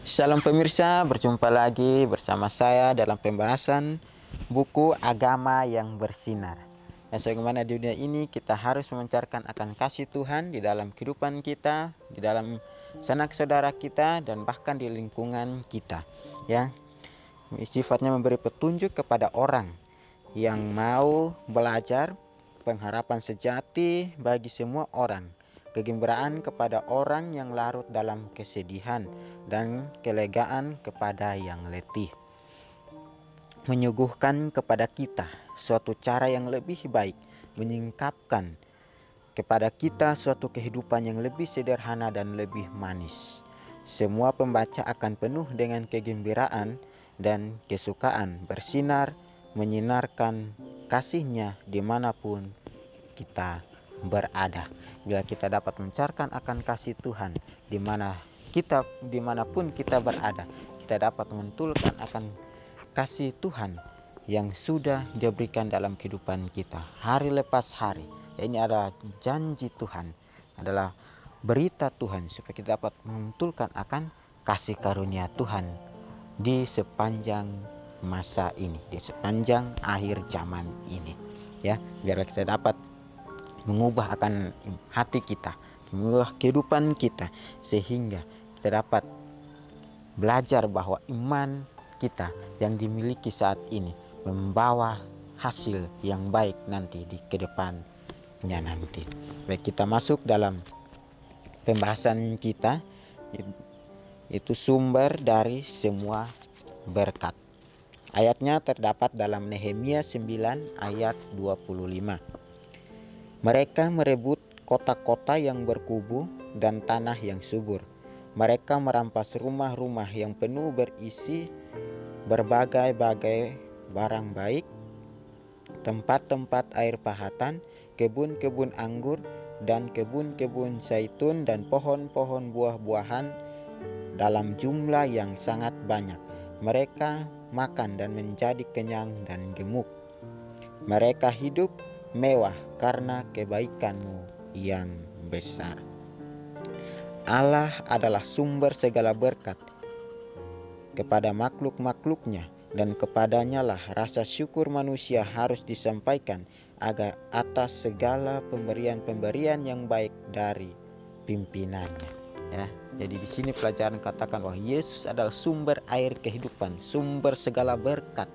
Shalom pemirsa, berjumpa lagi bersama saya dalam pembahasan buku Agama yang Bersinar. Sebagaimana di dunia ini kita harus memancarkan akan kasih Tuhan di dalam kehidupan kita, di dalam sanak saudara kita, dan bahkan di lingkungan kita. Ya, sifatnya memberi petunjuk kepada orang yang mau belajar, pengharapan sejati bagi semua orang, kegembiraan kepada orang yang larut dalam kesedihan, dan kelegaan kepada yang letih. Menyuguhkan kepada kita suatu cara yang lebih baik, menyingkapkan kepada kita suatu kehidupan yang lebih sederhana dan lebih manis. Semua pembaca akan penuh dengan kegembiraan dan kesukaan bersinar, menyinarkan kasihnya dimanapun kita berada. Bila kita dapat mencarkan akan kasih Tuhan dimanapun kita berada, kita dapat mentulkan akan kasih Tuhan yang sudah diberikan dalam kehidupan kita hari lepas hari. Ini adalah janji Tuhan, adalah berita Tuhan supaya kita dapat mentulkan akan kasih karunia Tuhan di sepanjang masa ini, di sepanjang akhir zaman ini. Ya, biarlah kita dapat mengubah akan hati kita, mengubah kehidupan kita, sehingga kita dapat belajar bahwa iman kita yang dimiliki saat ini membawa hasil yang baik nanti di kedepannya nanti. Baik, kita masuk dalam pembahasan kita, itu sumber dari semua berkat. Ayatnya terdapat dalam Nehemia 9 ayat 25. Mereka merebut kota-kota yang berkubu dan tanah yang subur. Mereka merampas rumah-rumah yang penuh berisi berbagai-bagai barang baik, tempat-tempat air pahatan, kebun-kebun anggur, dan kebun-kebun zaitun, dan pohon-pohon buah-buahan dalam jumlah yang sangat banyak. Mereka makan dan menjadi kenyang dan gemuk. Mereka hidup mewah karena kebaikanmu yang besar. Allah adalah sumber segala berkat kepada makhluk-makhluknya, dan kepadanya lah rasa syukur manusia harus disampaikan agar atas segala pemberian-pemberian yang baik dari pimpinannya. Ya, jadi di sini pelajaran katakan bahwa Yesus adalah sumber air kehidupan, sumber segala berkat.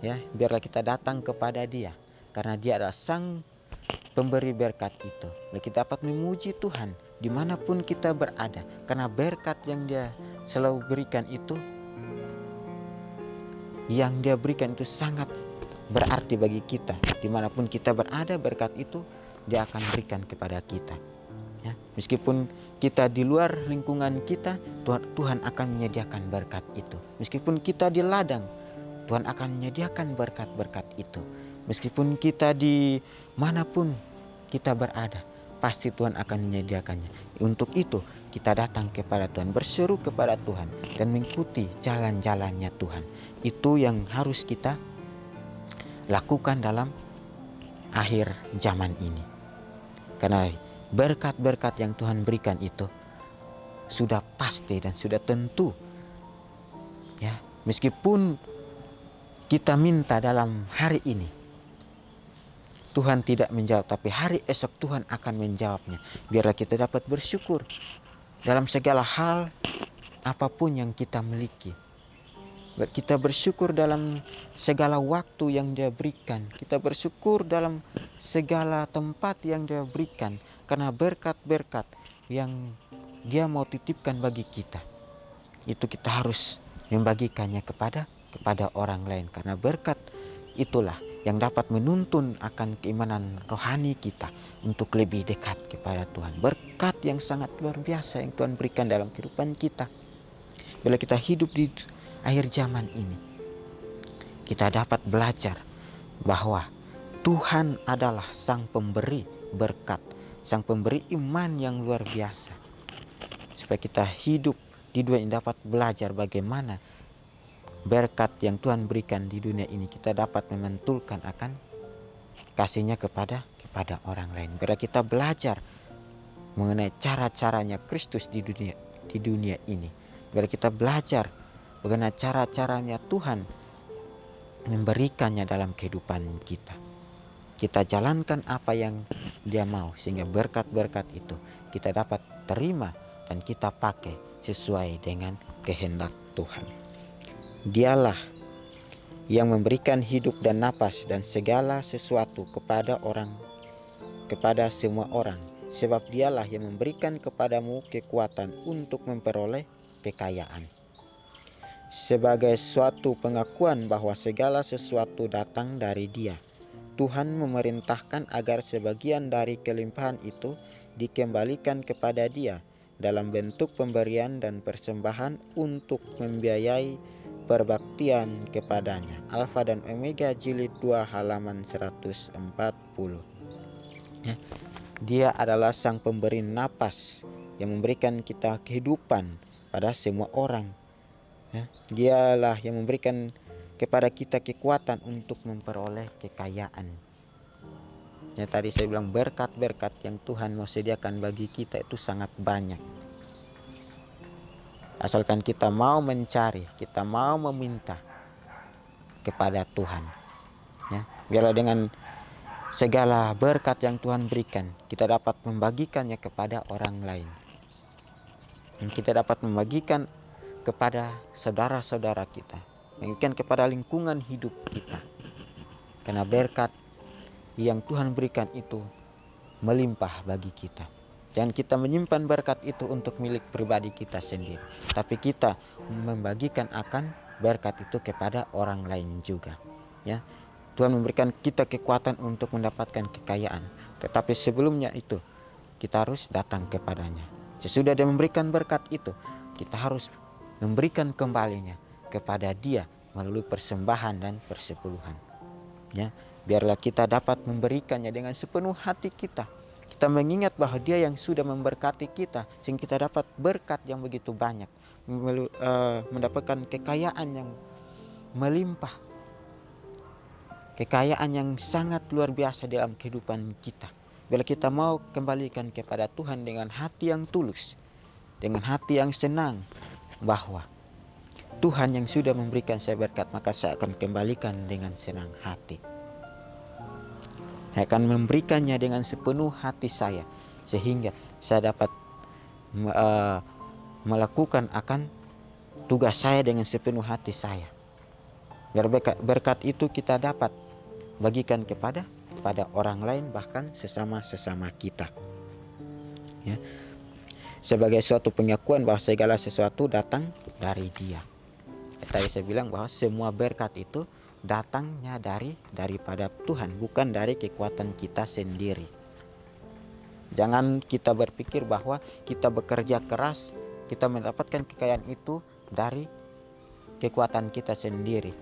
Ya, biarlah kita datang kepada Dia, karena Dia adalah Sang pemberi berkat itu. Dan kita dapat memuji Tuhan dimanapun kita berada, karena berkat yang Dia selalu berikan itu, yang Dia berikan itu sangat berarti bagi kita. Dimanapun kita berada, berkat itu Dia akan berikan kepada kita. Ya, meskipun kita di luar lingkungan kita, Tuhan akan menyediakan berkat itu. Meskipun kita di ladang, Tuhan akan menyediakan berkat-berkat itu. Meskipun kita di manapun kita berada, pasti Tuhan akan menyediakannya. Untuk itu kita datang kepada Tuhan, berseru kepada Tuhan, dan mengikuti jalan-jalannya Tuhan. Itu yang harus kita lakukan dalam akhir zaman ini. Karena berkat-berkat yang Tuhan berikan itu sudah pasti dan sudah tentu. Ya, meskipun kita minta dalam hari ini, Tuhan tidak menjawab, tapi hari esok Tuhan akan menjawabnya. Biarlah kita dapat bersyukur dalam segala hal apapun yang kita miliki. Kita bersyukur dalam segala waktu yang Dia berikan. Kita bersyukur dalam segala tempat yang Dia berikan, karena berkat-berkat yang Dia mau titipkan bagi kita, itu kita harus membagikannya kepada orang lain. Karena berkat itulah yang dapat menuntun akan keimanan rohani kita untuk lebih dekat kepada Tuhan. Berkat yang sangat luar biasa yang Tuhan berikan dalam kehidupan kita. Bila kita hidup di akhir zaman ini, kita dapat belajar bahwa Tuhan adalah Sang pemberi berkat, Sang pemberi iman yang luar biasa. Supaya kita hidup di dunia ini dapat belajar bagaimana berkat yang Tuhan berikan di dunia ini kita dapat memantulkan akan kasihnya kepada orang lain. Bila kita belajar mengenai cara-caranya Kristus di dunia ini, Biar kita belajar bagaimana cara-caranya Tuhan memberikannya dalam kehidupan kita. Kita jalankan apa yang Dia mau, sehingga berkat-berkat itu kita dapat terima dan kita pakai sesuai dengan kehendak Tuhan. Dialah yang memberikan hidup dan napas dan segala sesuatu kepada semua orang, sebab Dialah yang memberikan kepadamu kekuatan untuk memperoleh kekayaan. Sebagai suatu pengakuan bahwa segala sesuatu datang dari Dia, Tuhan memerintahkan agar sebagian dari kelimpahan itu dikembalikan kepada Dia dalam bentuk pemberian dan persembahan untuk membiayai perbaktian kepadanya. Alfa dan Omega jilid 2 halaman 140. Dia adalah sang pemberi napas yang memberikan kita kehidupan pada semua orang. Dialah yang memberikan kepada kita kekuatan untuk memperoleh kekayaan. Tadi saya bilang berkat-berkat yang Tuhan mau sediakan bagi kita itu sangat banyak. Asalkan kita mau mencari, kita mau meminta kepada Tuhan. Biarlah dengan segala berkat yang Tuhan berikan, kita dapat membagikannya kepada orang lain. Dan kita dapat membagikan kepada saudara-saudara kita, membagikan kepada lingkungan hidup kita. Karena berkat yang Tuhan berikan itu melimpah bagi kita. Jangan kita menyimpan berkat itu untuk milik pribadi kita sendiri, tapi kita membagikan akan berkat itu kepada orang lain juga. Tuhan memberikan kita kekuatan untuk mendapatkan kekayaan, tetapi sebelumnya itu kita harus datang kepadanya. Sesudah Dia memberikan berkat itu, kita harus memberikan kembalinya kepada Dia melalui persembahan dan persepuluhan. Biarlah kita dapat memberikannya dengan sepenuh hati kita. Kita mengingat bahwa Dia yang sudah memberkati kita, sehingga kita dapat berkat yang begitu banyak, mendapatkan kekayaan yang melimpah, kekayaan yang sangat luar biasa dalam kehidupan kita. Bila kita mau kembalikan kepada Tuhan dengan hati yang tulus, dengan hati yang senang, bahwa Tuhan yang sudah memberikan saya berkat, maka saya akan kembalikan dengan senang hati. Saya akan memberikannya dengan sepenuh hati saya, sehingga saya dapat melakukan akan tugas saya dengan sepenuh hati saya. Biar berkat itu kita dapat bagikan kepada orang lain, bahkan sesama kita. Sebagai suatu pengakuan bahwa segala sesuatu datang dari Dia. Tadi saya bilang bahwa semua berkat itu datangnya daripada Tuhan, bukan dari kekuatan kita sendiri. Jangan kita berpikir bahwa kita bekerja keras, kita mendapatkan kekayaan itu dari kekuatan kita sendiri,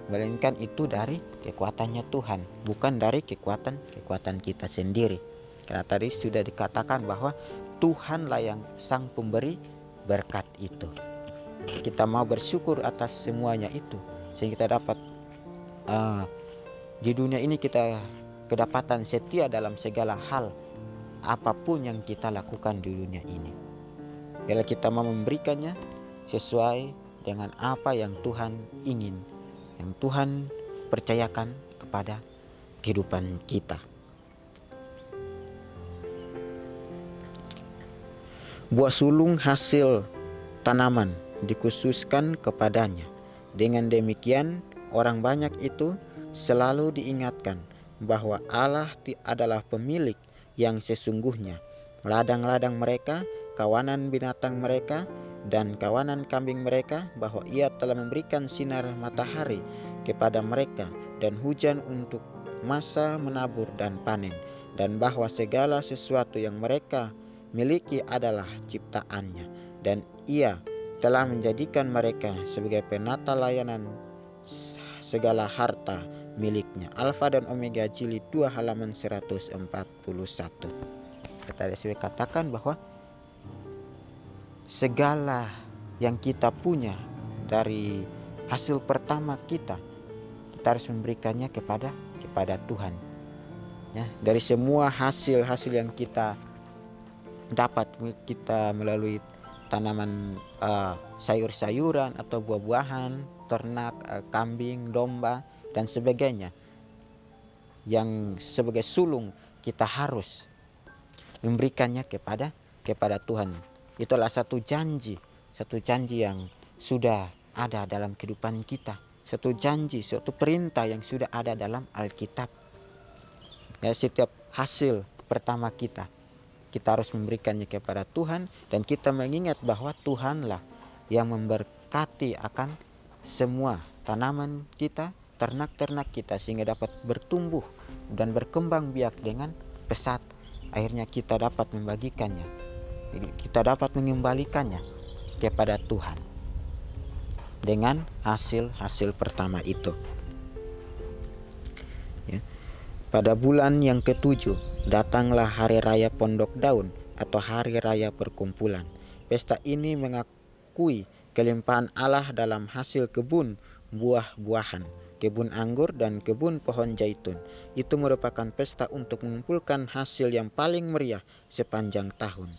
melainkan itu dari kekuatannya Tuhan, bukan dari kekuatan kita sendiri. Karena tadi sudah dikatakan bahwa Tuhanlah yang sang pemberi berkat itu. Kita mau bersyukur atas semuanya itu, sehingga kita dapat di dunia ini kita kedapatan setia dalam segala hal apapun yang kita lakukan di dunia ini. Bila kita mau memberikannya sesuai dengan apa yang Tuhan ingin, yang Tuhan percayakan kepada kehidupan kita. Buah sulung hasil tanaman dikhususkan kepadanya. Dengan demikian orang banyak itu selalu diingatkan bahwa Allah adalah pemilik yang sesungguhnya. Ladang-ladang mereka, kawanan binatang mereka, dan kawanan kambing mereka, bahwa Ia telah memberikan sinar matahari kepada mereka dan hujan untuk masa menabur dan panen, dan bahwa segala sesuatu yang mereka miliki adalah ciptaannya, dan Ia telah menjadikan mereka sebagai penata layanan segala harta miliknya. Alfa dan Omega jilid 2 halaman 141. Tadi saya katakan bahwa segala yang kita punya dari hasil pertama kita harus memberikannya kepada Tuhan. Dari semua hasil yang kita dapat, kita melalui tanaman sayur-sayuran atau buah-buahan, ternak, kambing, domba dan sebagainya, yang sebagai sulung kita harus memberikannya kepada Tuhan. Itulah satu janji yang sudah ada dalam kehidupan kita, satu janji, suatu perintah yang sudah ada dalam Alkitab. Ya, setiap hasil pertama kita harus memberikannya kepada Tuhan, dan kita mengingat bahwa Tuhanlah yang memberkati akan semua tanaman kita, ternak-ternak kita, sehingga dapat bertumbuh dan berkembang biak dengan pesat. Akhirnya kita dapat membagikannya, kita dapat mengembalikannya kepada Tuhan dengan hasil-hasil pertama itu. Ya. Pada bulan yang ke-7 datanglah hari raya Pondok Daun atau hari raya perkumpulan. Pesta ini mengakui kelimpahan Allah dalam hasil kebun buah-buahan, kebun anggur dan kebun pohon zaitun. Itu merupakan pesta untuk mengumpulkan hasil yang paling meriah sepanjang tahun.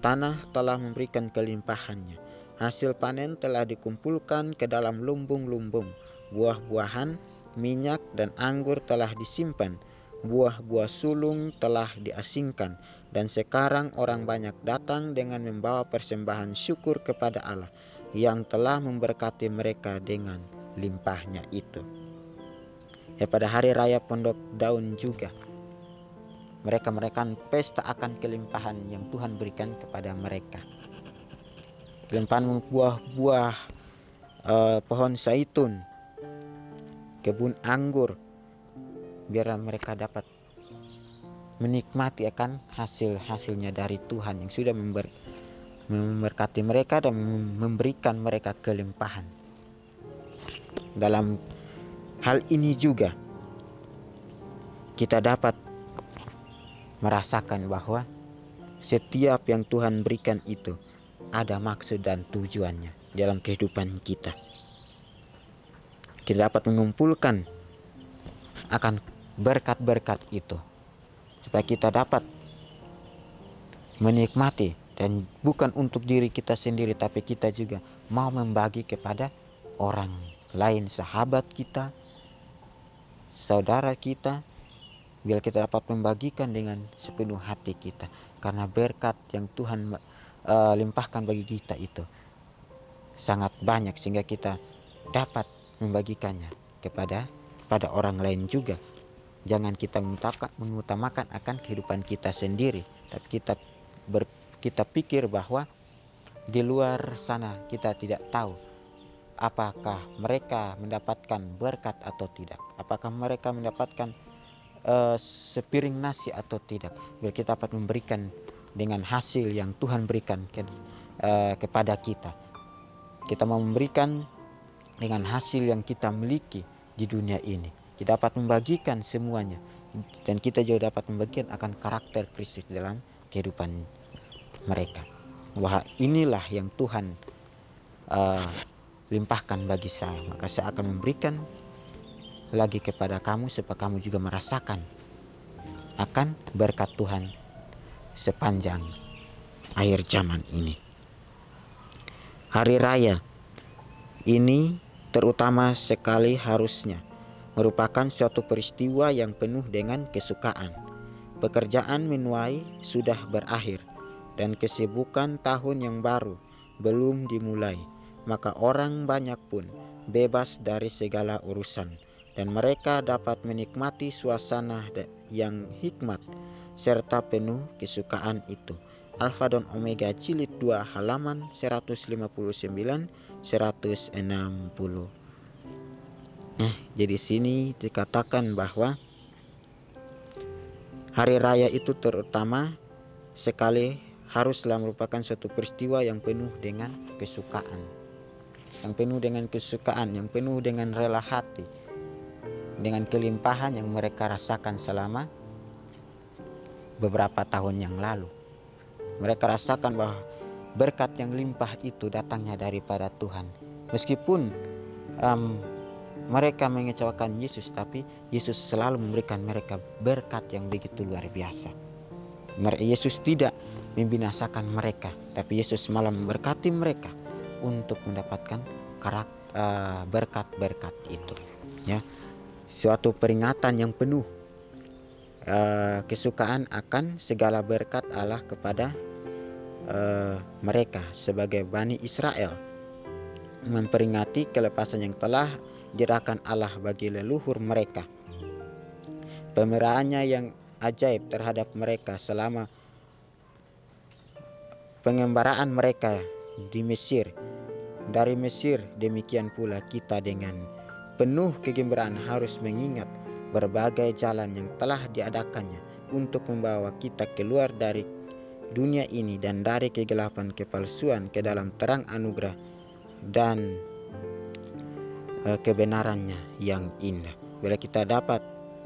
Tanah telah memberikan kelimpahannya. Hasil panen telah dikumpulkan ke dalam lumbung-lumbung. Buah-buahan, minyak dan anggur telah disimpan. Buah-buah sulung telah diasingkan. Dan sekarang orang banyak datang dengan membawa persembahan syukur kepada Allah yang telah memberkati mereka dengan limpahnya itu. Ya, pada hari raya Pondok Daun juga mereka merayakan pesta akan kelimpahan yang Tuhan berikan kepada mereka. Kelimpahan buah-buah, pohon zaitun, kebun anggur, biar mereka dapat menikmati akan hasil-hasilnya dari Tuhan yang sudah memberkati mereka dan memberikan mereka kelimpahan. Dalam hal ini juga kita dapat merasakan bahwa setiap yang Tuhan berikan itu ada maksud dan tujuannya dalam kehidupan kita. Kita dapat mengumpulkan akan berkat-berkat itu supaya kita dapat menikmati, dan bukan untuk diri kita sendiri, tapi kita juga mau membagi kepada orang lain, sahabat kita, saudara kita, biar kita dapat membagikan dengan sepenuh hati kita, karena berkat yang Tuhan limpahkan bagi kita itu sangat banyak, sehingga kita dapat membagikannya kepada orang lain juga. Jangan kita mengutamakan akan kehidupan kita sendiri, tapi kita pikir bahwa di luar sana kita tidak tahu apakah mereka mendapatkan berkat atau tidak, apakah mereka mendapatkan sepiring nasi atau tidak. Biar kita dapat memberikan dengan hasil yang Tuhan berikan kepada kita. Kita mau memberikan dengan hasil yang kita miliki di dunia ini. Kita dapat membagikan semuanya, dan kita juga dapat membagikan akan karakter Kristus dalam kehidupan mereka. Wah, inilah yang Tuhan limpahkan bagi saya, maka saya akan memberikan lagi kepada kamu supaya kamu juga merasakan akan berkat Tuhan sepanjang akhir zaman ini. Hari raya ini terutama sekali harusnya merupakan suatu peristiwa yang penuh dengan kesukaan. Pekerjaan menuai sudah berakhir dan kesibukan tahun yang baru belum dimulai, maka orang banyak pun bebas dari segala urusan, dan mereka dapat menikmati suasana yang hikmat serta penuh kesukaan itu. Alfa dan Omega jilid 2 halaman 159-160. Jadi sini dikatakan bahwa hari raya itu terutama sekali haruslah merupakan suatu peristiwa yang penuh dengan kesukaan, yang penuh dengan kesukaan, yang penuh dengan rela hati, dengan kelimpahan yang mereka rasakan selama beberapa tahun yang lalu. Mereka rasakan bahwa berkat yang limpah itu datangnya daripada Tuhan. Meskipun mereka mengecewakan Yesus, tapi Yesus selalu memberikan mereka berkat yang begitu luar biasa. Yesus tidak membinasakan mereka, tapi Yesus malah memberkati mereka untuk mendapatkan berkat-berkat itu. Ya, suatu peringatan yang penuh kesukaan akan segala berkat Allah kepada mereka sebagai Bani Israel, memperingati kelepasan yang telah dirahkan Allah bagi leluhur mereka. Pemeliharannya yang ajaib terhadap mereka selama pengembaraan mereka di Mesir. Dari Mesir, demikian pula kita dengan penuh kegembiraan harus mengingat berbagai jalan yang telah diadakannya untuk membawa kita keluar dari dunia ini dan dari kegelapan kepalsuan ke dalam terang anugerah dan kebenarannya yang indah. Bila kita dapat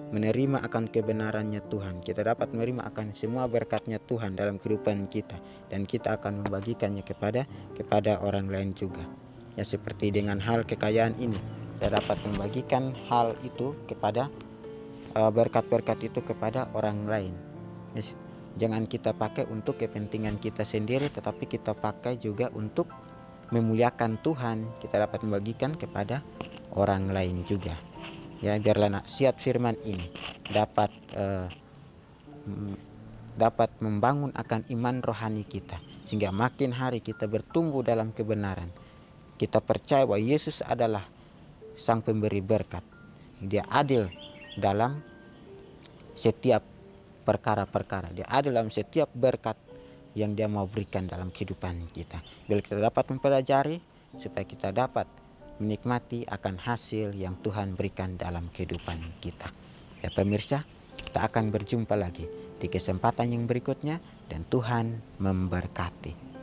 menerima akan kebenarannya Tuhan, kita dapat menerima akan semua berkatnya Tuhan dalam kehidupan kita, dan kita akan membagikannya kepada orang lain juga. Ya, seperti dengan hal kekayaan ini, kita dapat membagikan hal itu kepada berkat-berkat itu kepada orang lain. Jangan kita pakai untuk kepentingan kita sendiri, tetapi kita pakai juga untuk memuliakan Tuhan. Kita dapat membagikan kepada orang lain juga. Ya, biarlah nasihat firman ini dapat membangun akan iman rohani kita, sehingga makin hari kita bertumbuh dalam kebenaran. Kita percaya bahwa Yesus adalah Sang Pemberi berkat. Dia adil dalam setiap perkara-perkara. Dia adil dalam setiap berkat yang Dia mau berikan dalam kehidupan kita. Bila kita dapat mempelajari, supaya kita dapat menikmati akan hasil yang Tuhan berikan dalam kehidupan kita. Ya pemirsa, kita akan berjumpa lagi di kesempatan yang berikutnya, dan Tuhan memberkati.